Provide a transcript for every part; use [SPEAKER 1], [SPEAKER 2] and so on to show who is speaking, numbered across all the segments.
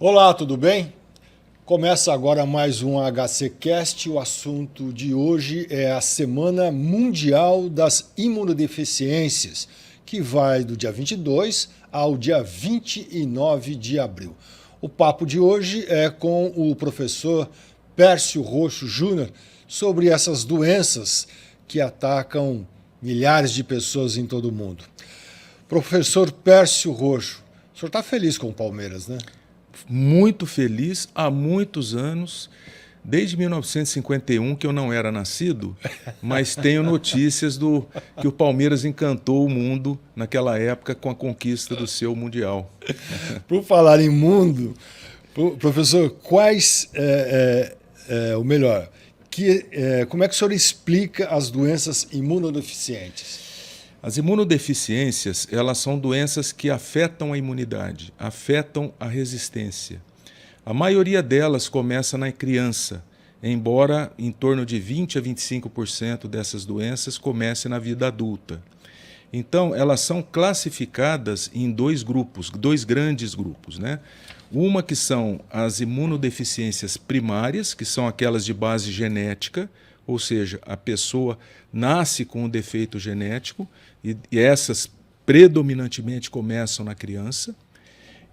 [SPEAKER 1] Olá, tudo bem? Começa agora mais um HCcast. O assunto de hoje é a Semana Mundial das Imunodeficiências, que vai do dia 22 ao dia 29 de abril. O papo de hoje é com o professor Pércio Roxo Júnior sobre essas doenças que atacam milhares de pessoas em todo o mundo. Professor Pércio Roxo, o senhor está feliz com o Palmeiras, né?
[SPEAKER 2] Muito feliz há muitos anos, desde 1951, que eu não era nascido, mas tenho notícias que o Palmeiras encantou o mundo naquela época com a conquista do seu Mundial.
[SPEAKER 1] Por falar em mundo, professor, ou melhor, como é que o senhor explica as doenças imunodeficientes?
[SPEAKER 2] As imunodeficiências, elas são doenças que afetam a imunidade, afetam a resistência. A maioria delas começa na criança, embora em torno de 20 a 25% dessas doenças comecem na vida adulta. Então, elas são classificadas em dois grandes grupos, né? Uma que são as imunodeficiências primárias, que são aquelas de base genética, ou seja, a pessoa nasce com um defeito genético e essas predominantemente começam na criança.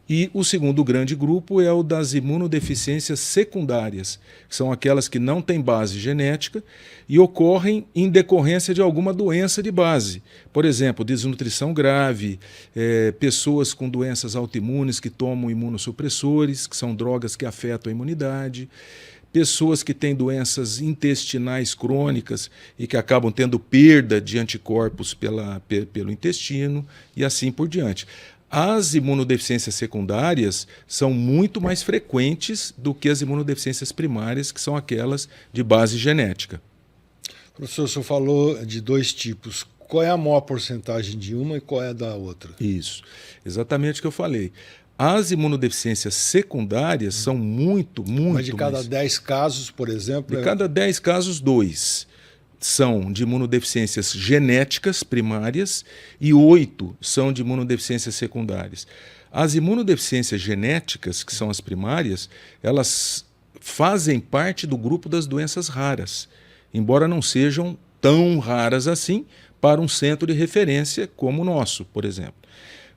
[SPEAKER 2] E o segundo grande grupo é o das imunodeficiências secundárias, que são aquelas que não têm base genética e ocorrem em decorrência de alguma doença de base. Por exemplo, desnutrição grave, pessoas com doenças autoimunes que tomam imunossupressores, que são drogas que afetam a imunidade, pessoas que têm doenças intestinais crônicas e que acabam tendo perda de anticorpos pelo intestino e assim por diante. As imunodeficiências secundárias são muito mais frequentes do que as imunodeficiências primárias, que são aquelas de base genética.
[SPEAKER 1] Professor, o senhor falou de dois tipos. Qual é a maior porcentagem de uma e qual é a da outra?
[SPEAKER 2] Isso, exatamente o que eu falei. As imunodeficiências secundárias são muito
[SPEAKER 1] Mas de cada 10 casos, por exemplo...
[SPEAKER 2] De cada 10 casos, 2 são de imunodeficiências genéticas primárias e 8 são de imunodeficiências secundárias. As imunodeficiências genéticas, que são as primárias, elas fazem parte do grupo das doenças raras, embora não sejam tão raras assim para um centro de referência como o nosso, por exemplo.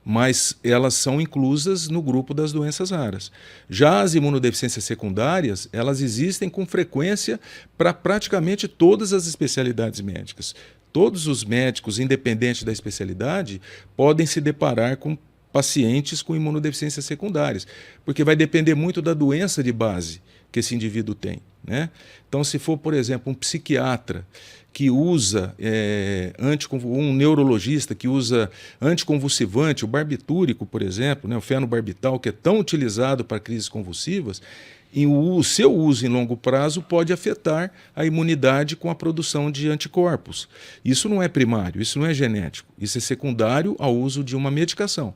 [SPEAKER 2] Mas elas são inclusas no grupo das doenças raras. Já as imunodeficiências secundárias, elas existem com frequência para praticamente todas as especialidades médicas. Todos os médicos, independente da especialidade, podem se deparar com pacientes com imunodeficiências secundárias, porque vai depender muito da doença de base que esse indivíduo tem, né? Então, se for, por exemplo, um psiquiatra que usa, um neurologista que usa anticonvulsivante, o barbitúrico, por exemplo, né, o fenobarbital, que é tão utilizado para crises convulsivas, e o seu uso em longo prazo pode afetar a imunidade com a produção de anticorpos. Isso não é primário, isso não é genético, isso é secundário ao uso de uma medicação.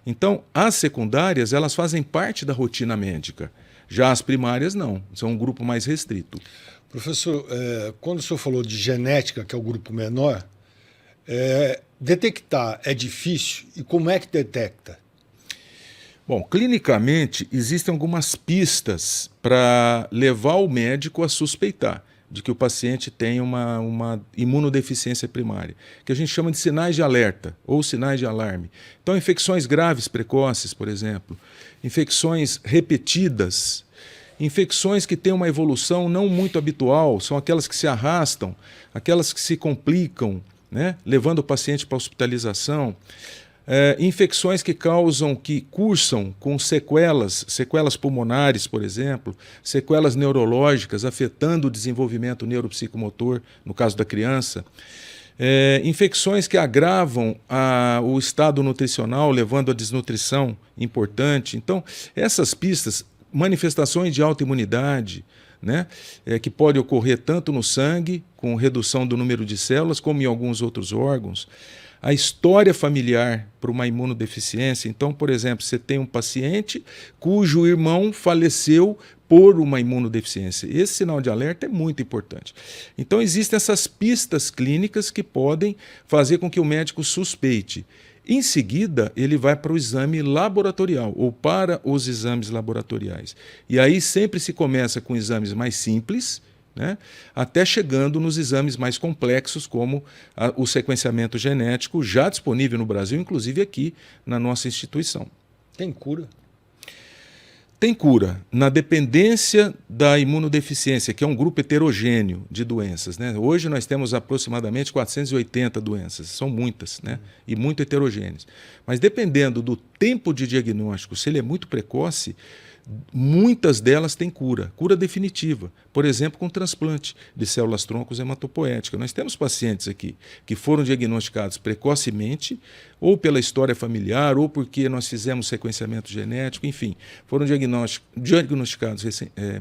[SPEAKER 2] Então, as secundárias, elas fazem parte da rotina médica. Já as primárias não, são um grupo mais restrito.
[SPEAKER 1] Professor, quando o senhor falou de genética, que é o grupo menor, detectar é difícil e como é que detecta?
[SPEAKER 2] Bom, clinicamente existem algumas pistas para levar o médico a suspeitar de que o paciente tem uma imunodeficiência primária, que a gente chama de sinais de alerta ou sinais de alarme. Então, infecções graves precoces, por exemplo, infecções repetidas, infecções que têm uma evolução não muito habitual, são aquelas que se arrastam, aquelas que se complicam, né, levando o paciente para hospitalização. Infecções que cursam com sequelas pulmonares, por exemplo, sequelas neurológicas, afetando o desenvolvimento neuropsicomotor, no caso da criança. Infecções que agravam o estado nutricional, levando a desnutrição importante. Então, essas pistas, manifestações de autoimunidade, né, que pode ocorrer tanto no sangue, com redução do número de células, como em alguns outros órgãos. A história familiar para uma imunodeficiência. Então, por exemplo, você tem um paciente cujo irmão faleceu por uma imunodeficiência. Esse sinal de alerta é muito importante. Então, existem essas pistas clínicas que podem fazer com que o médico suspeite. Em seguida, ele vai para o exame laboratorial, ou para os exames laboratoriais. E aí sempre se começa com exames mais simples, né, até chegando nos exames mais complexos, como o sequenciamento genético, já disponível no Brasil, inclusive aqui na nossa instituição.
[SPEAKER 1] Tem cura?
[SPEAKER 2] Tem cura na dependência da imunodeficiência, que é um grupo heterogêneo de doenças, né? Hoje nós temos aproximadamente 480 doenças, são muitas, né? E muito heterogêneas. Mas dependendo do tempo de diagnóstico, se ele é muito precoce, muitas delas têm cura, cura definitiva. Por exemplo, com transplante de células troncos hematopoéticas. Nós temos pacientes aqui que foram diagnosticados precocemente, ou pela história familiar, ou porque nós fizemos sequenciamento genético, enfim, foram diagnosticados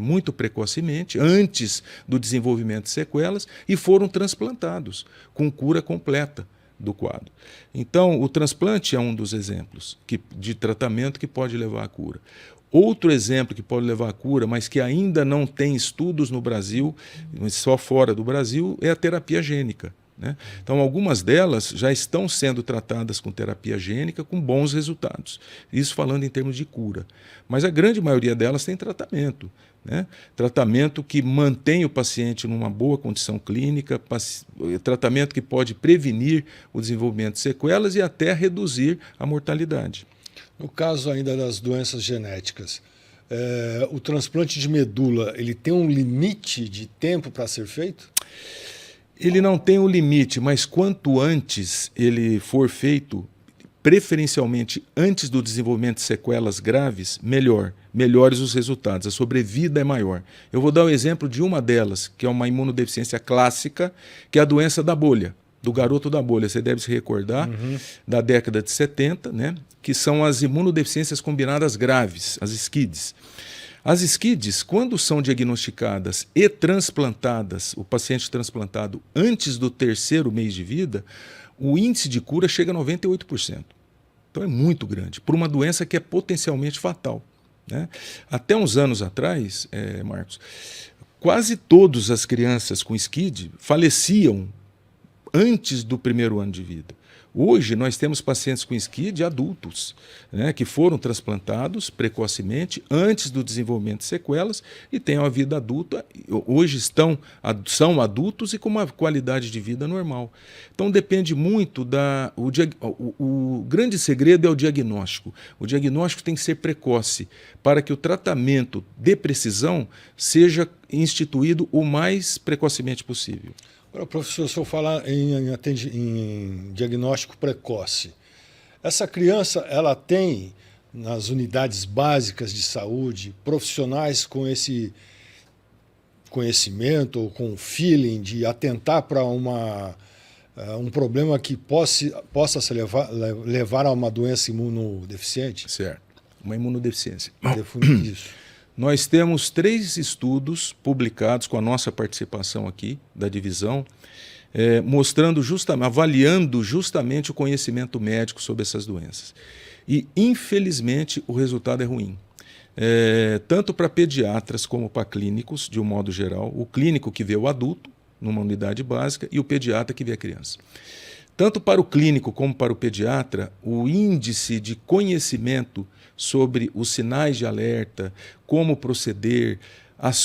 [SPEAKER 2] muito precocemente, antes do desenvolvimento de sequelas, e foram transplantados com cura completa do quadro. Então, o transplante é um dos exemplos de tratamento que pode levar à cura. Outro exemplo que pode levar à cura, mas que ainda não tem estudos no Brasil, só fora do Brasil, é a terapia gênica, né? Então, algumas delas já estão sendo tratadas com terapia gênica com bons resultados. Isso falando em termos de cura. Mas a grande maioria delas tem tratamento, né? Tratamento que mantém o paciente numa boa condição clínica, tratamento que pode prevenir o desenvolvimento de sequelas e até reduzir a mortalidade.
[SPEAKER 1] No caso ainda das doenças genéticas, o transplante de medula, ele tem um limite de tempo para ser feito?
[SPEAKER 2] Ele não tem um limite, mas quanto antes ele for feito, preferencialmente antes do desenvolvimento de sequelas graves, melhor. Melhores os resultados, a sobrevida é maior. Eu vou dar o exemplo de uma delas, que é uma imunodeficiência clássica, que é a doença da bolha, do garoto da bolha. Você deve se recordar da década de 70, né? Que são as imunodeficiências combinadas graves, as SCIDs. As SCIDs, quando são diagnosticadas e transplantadas, o paciente transplantado antes do 3º mês de vida, o índice de cura chega a 98%. Então é muito grande, por uma doença que é potencialmente fatal, né? Até uns anos atrás, Marcos, quase todas as crianças com SCID faleciam antes do 1º ano de vida. Hoje nós temos pacientes com SCID adultos, né, que foram transplantados precocemente antes do desenvolvimento de sequelas e têm uma vida adulta, hoje são adultos e com uma qualidade de vida normal. Então depende muito o grande segredo é o diagnóstico. O diagnóstico tem que ser precoce para que o tratamento de precisão seja instituído o mais precocemente possível.
[SPEAKER 1] Agora, professor, se eu falar em diagnóstico precoce, essa criança ela tem nas unidades básicas de saúde profissionais com esse conhecimento ou com feeling de atentar para um problema que possa se levar a uma doença imunodeficiente?
[SPEAKER 2] Certo, uma imunodeficiência.
[SPEAKER 1] Definir isso.
[SPEAKER 2] Nós temos 3 estudos publicados com a nossa participação aqui, da divisão, avaliando justamente o conhecimento médico sobre essas doenças. E, infelizmente, o resultado é ruim. Tanto para pediatras como para clínicos, de um modo geral. O clínico que vê o adulto, numa unidade básica, e o pediatra que vê a criança. Tanto para o clínico como para o pediatra, o índice de conhecimento sobre os sinais de alerta, como proceder,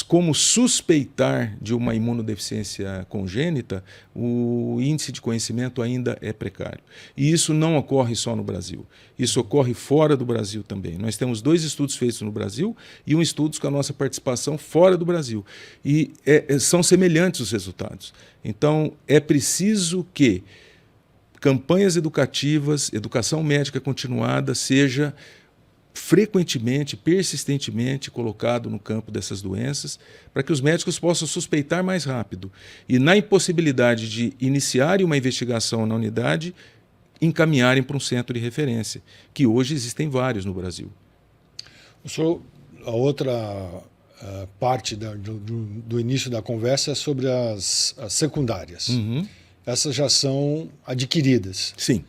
[SPEAKER 2] como suspeitar de uma imunodeficiência congênita, o índice de conhecimento ainda é precário. E isso não ocorre só no Brasil, isso ocorre fora do Brasil também. Nós temos 2 estudos feitos no Brasil e um estudo com a nossa participação fora do Brasil. E são semelhantes os resultados. Então, é preciso que campanhas educativas, educação médica continuada seja frequentemente, persistentemente colocado no campo dessas doenças, para que os médicos possam suspeitar mais rápido e, na impossibilidade de iniciarem uma investigação na unidade, encaminharem para um centro de referência, que hoje existem vários no Brasil.
[SPEAKER 1] A outra parte do início da conversa é sobre as secundárias. Essas já são adquiridas.
[SPEAKER 2] Sim.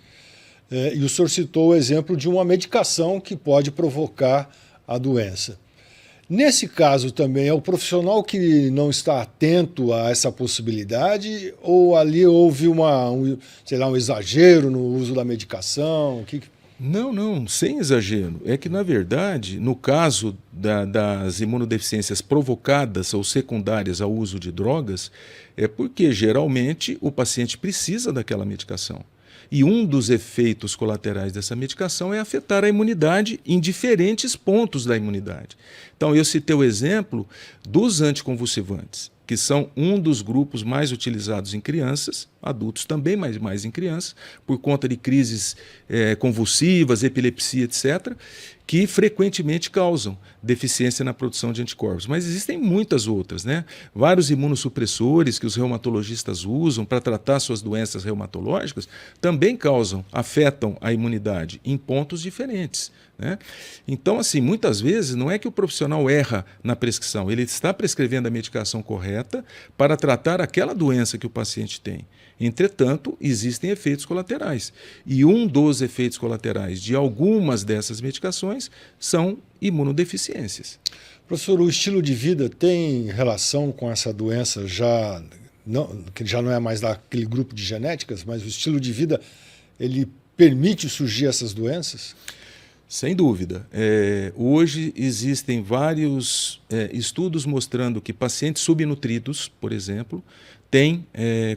[SPEAKER 1] E o senhor citou o exemplo de uma medicação que pode provocar a doença. Nesse caso também, é o profissional que não está atento a essa possibilidade ou ali houve sei lá, um exagero no uso da medicação?
[SPEAKER 2] Não, não, sem exagero. É que, na verdade, no caso das imunodeficiências provocadas ou secundárias ao uso de drogas, é porque geralmente o paciente precisa daquela medicação. E um dos efeitos colaterais dessa medicação é afetar a imunidade em diferentes pontos da imunidade. Então, eu citei o exemplo dos anticonvulsivantes, que são um dos grupos mais utilizados em crianças, adultos também, mas mais em crianças, por conta de crises convulsivas, epilepsia, etc., que frequentemente causam deficiência na produção de anticorpos. Mas existem muitas outras, né? Vários imunossupressores que os reumatologistas usam para tratar suas doenças reumatológicas também afetam a imunidade em pontos diferentes, né? Então, assim, muitas vezes não é que o profissional erra na prescrição, ele está prescrevendo a medicação correta para tratar aquela doença que o paciente tem. Entretanto, existem efeitos colaterais. E um dos efeitos colaterais de algumas dessas medicações são imunodeficiências.
[SPEAKER 1] Professor, o estilo de vida tem relação com essa doença que já não é mais daquele grupo de genéticas, mas o estilo de vida, ele permite surgir essas doenças?
[SPEAKER 2] Sem dúvida. Hoje existem vários estudos mostrando que pacientes subnutridos, por exemplo, têm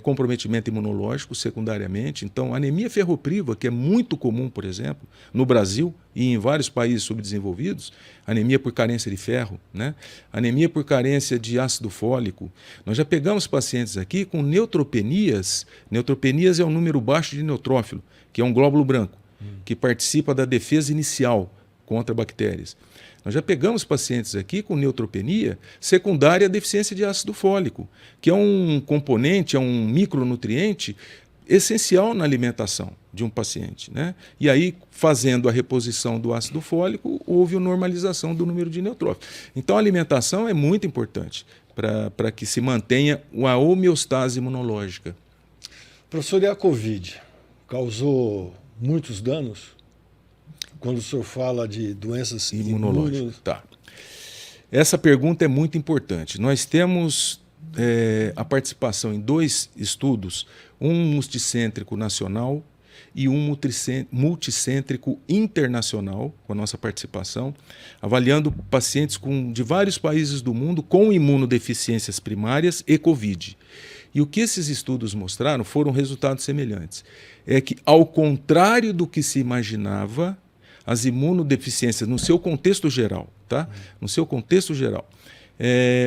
[SPEAKER 2] comprometimento imunológico secundariamente. Então, anemia ferropriva, que é muito comum, por exemplo, no Brasil e em vários países subdesenvolvidos, anemia por carência de ferro, né? Anemia por carência de ácido fólico. Nós já pegamos pacientes aqui com neutropenias. Neutropenias é um número baixo de neutrófilo, que é um glóbulo branco, que participa da defesa inicial contra bactérias. Nós já pegamos pacientes aqui com neutropenia secundária à deficiência de ácido fólico, que é um componente, é um micronutriente essencial na alimentação de um paciente, né? E aí, fazendo a reposição do ácido fólico, houve a normalização do número de neutrófilos. Então, a alimentação é muito importante para que se mantenha a homeostase imunológica.
[SPEAKER 1] Professor, e a Covid causou muitos danos? Quando o senhor fala de doenças imunológicas.
[SPEAKER 2] Tá. Essa pergunta é muito importante. Nós temos a participação em 2 estudos, um multicêntrico nacional e um multicêntrico internacional, com a nossa participação, avaliando pacientes de vários países do mundo com imunodeficiências primárias e Covid. E o que esses estudos mostraram foram resultados semelhantes. É que, ao contrário do que se imaginava, as imunodeficiências, no seu contexto geral, tá? No seu contexto geral,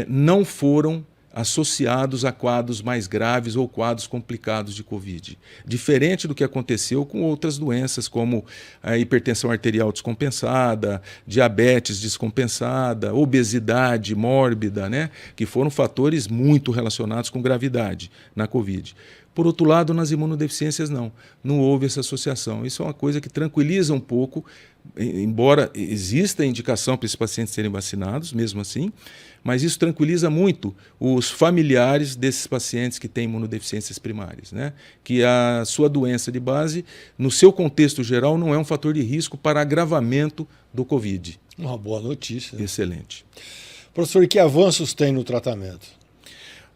[SPEAKER 2] não foram associados a quadros mais graves ou quadros complicados de Covid. Diferente do que aconteceu com outras doenças, como a hipertensão arterial descompensada, diabetes descompensada, obesidade mórbida, né? Que foram fatores muito relacionados com gravidade na Covid. Por outro lado, nas imunodeficiências não houve essa associação. Isso é uma coisa que tranquiliza um pouco, embora exista indicação para esses pacientes serem vacinados, mesmo assim, mas isso tranquiliza muito os familiares desses pacientes que têm imunodeficiências primárias, né? Que a sua doença de base, no seu contexto geral, não é um fator de risco para agravamento do Covid.
[SPEAKER 1] Uma boa notícia.
[SPEAKER 2] Excelente.
[SPEAKER 1] Professor, e que avanços tem no tratamento?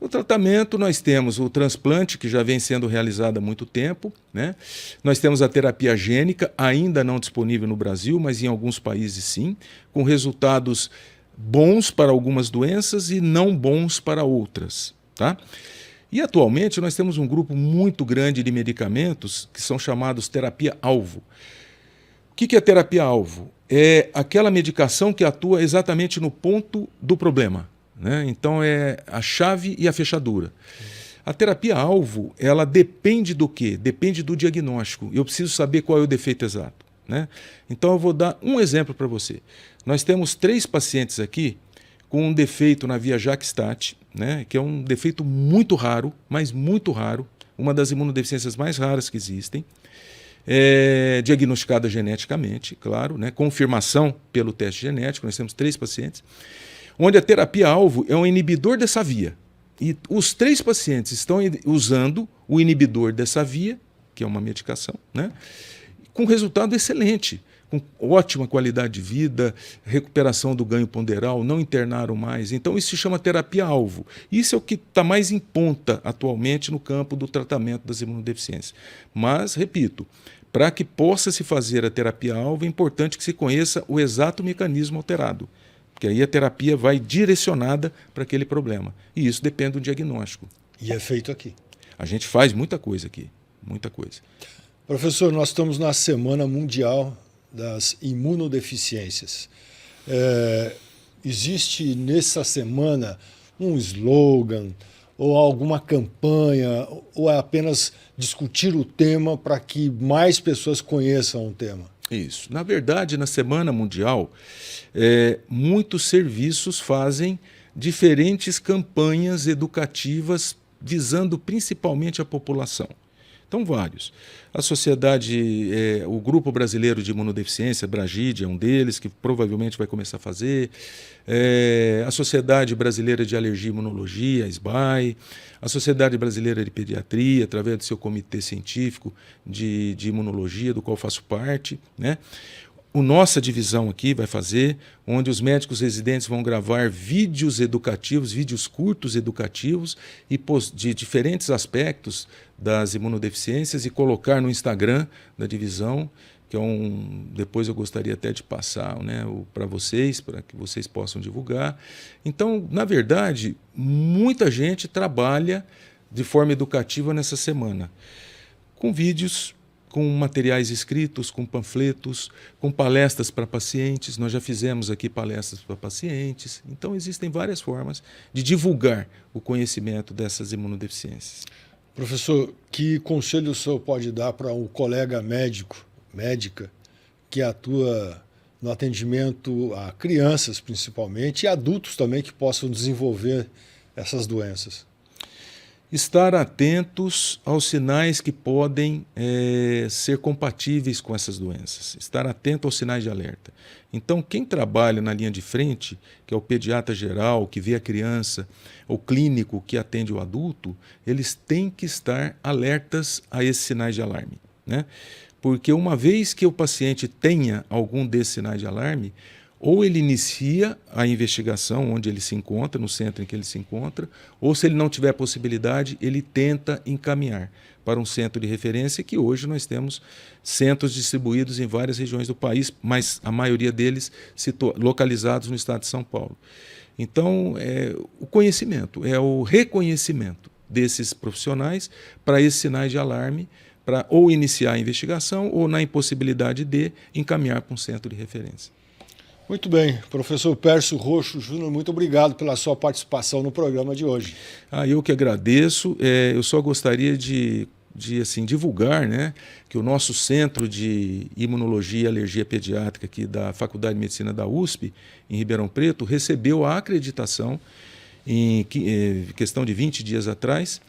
[SPEAKER 2] No tratamento, nós temos o transplante, que já vem sendo realizado há muito tempo, né? Nós temos a terapia gênica, ainda não disponível no Brasil, mas em alguns países sim, com resultados bons para algumas doenças e não bons para outras, tá? E atualmente nós temos um grupo muito grande de medicamentos que são chamados terapia-alvo. O que é terapia-alvo? É aquela medicação que atua exatamente no ponto do problema, né? Então é a chave e a fechadura. A terapia-alvo, ela depende do quê? Depende do diagnóstico. Eu preciso saber qual é o defeito exato, né? Então eu vou dar um exemplo para você. Nós temos 3 pacientes aqui com um defeito na via JAK-STAT, né? Que é um defeito muito raro, mas muito raro, uma das imunodeficiências mais raras que existem, diagnosticada geneticamente, claro, né? Confirmação pelo teste genético. Nós temos 3 pacientes, onde a terapia-alvo é um inibidor dessa via. E os 3 pacientes estão usando o inibidor dessa via, que é uma medicação, né? Com resultado excelente. com ótima qualidade de vida, recuperação do ganho ponderal, não internaram mais. Então isso se chama terapia-alvo. Isso é o que está mais em ponta atualmente no campo do tratamento das imunodeficiências. Mas, repito, para que possa se fazer a terapia-alvo, é importante que se conheça o exato mecanismo alterado, porque aí a terapia vai direcionada para aquele problema. E isso depende do diagnóstico.
[SPEAKER 1] E é feito aqui.
[SPEAKER 2] A gente faz muita coisa aqui, muita coisa.
[SPEAKER 1] Professor, nós estamos na Semana Mundial das Imunodeficiências. Existe nessa semana um slogan ou alguma campanha, ou é apenas discutir o tema para que mais pessoas conheçam o tema?
[SPEAKER 2] Isso. Na verdade, na Semana Mundial, muitos serviços fazem diferentes campanhas educativas visando principalmente a população. Então, vários. A sociedade, o Grupo Brasileiro de Imunodeficiência, Bragide, é um deles, que provavelmente vai começar a fazer. A Sociedade Brasileira de Alergia e Imunologia, a SBAI. A Sociedade Brasileira de Pediatria, através do seu comitê científico de imunologia, do qual faço parte, né? A nossa divisão aqui vai fazer, onde os médicos residentes vão gravar vídeos educativos, vídeos curtos educativos e de diferentes aspectos das imunodeficiências e colocar no Instagram da divisão, que depois eu gostaria até de passar, né, para vocês, para que vocês possam divulgar. Então, na verdade, muita gente trabalha de forma educativa nessa semana, com vídeos, com materiais escritos, com panfletos, com palestras para pacientes. Nós já fizemos aqui palestras para pacientes. Então, existem várias formas de divulgar o conhecimento dessas imunodeficiências.
[SPEAKER 1] Professor, que conselho o senhor pode dar para um colega médico, médica, que atua no atendimento a crianças, principalmente, e adultos também que possam desenvolver essas doenças?
[SPEAKER 2] Estar atentos aos sinais que podem ser compatíveis com essas doenças. Estar atento aos sinais de alerta. Então, quem trabalha na linha de frente, que é o pediatra geral, que vê a criança, o clínico que atende o adulto, eles têm que estar alertas a esses sinais de alarme, né? Porque uma vez que o paciente tenha algum desses sinais de alarme, ou ele inicia a investigação onde ele se encontra, no centro em que ele se encontra, ou se ele não tiver possibilidade, ele tenta encaminhar para um centro de referência, que hoje nós temos centros distribuídos em várias regiões do país, mas a maioria deles localizados no estado de São Paulo. Então, o conhecimento, o reconhecimento desses profissionais para esses sinais de alarme, para ou iniciar a investigação ou, na impossibilidade de, encaminhar para um centro de referência.
[SPEAKER 1] Muito bem. Professor Pércio Roxo Júnior, muito obrigado pela sua participação no programa de hoje.
[SPEAKER 2] Eu que agradeço. Eu só gostaria de assim, divulgar, né, que o nosso Centro de Imunologia e Alergia Pediátrica aqui da Faculdade de Medicina da USP, em Ribeirão Preto, recebeu a acreditação, em questão de 20 dias atrás,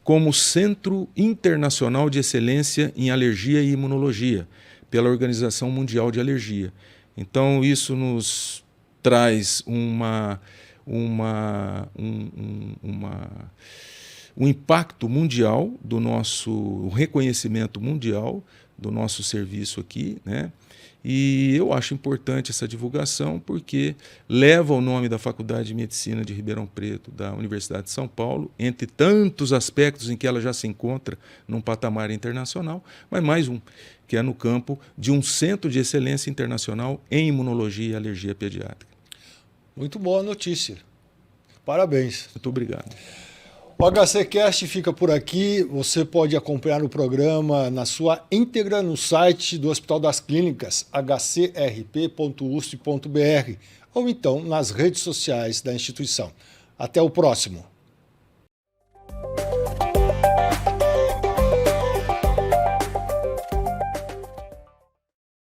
[SPEAKER 2] como Centro Internacional de Excelência em Alergia e Imunologia, pela Organização Mundial de Alergia. Então, isso nos traz um impacto mundial do nosso reconhecimento mundial do nosso serviço aqui, né? E eu acho importante essa divulgação porque leva o nome da Faculdade de Medicina de Ribeirão Preto, da Universidade de São Paulo, entre tantos aspectos em que ela já se encontra num patamar internacional, mas mais um, que é no campo de um centro de excelência internacional em imunologia e alergia pediátrica.
[SPEAKER 1] Muito boa notícia. Parabéns.
[SPEAKER 2] Muito obrigado.
[SPEAKER 1] O HCCast fica por aqui. Você pode acompanhar o programa na sua íntegra no site do Hospital das Clínicas, hcrp.usp.br, ou então nas redes sociais da instituição. Até o próximo.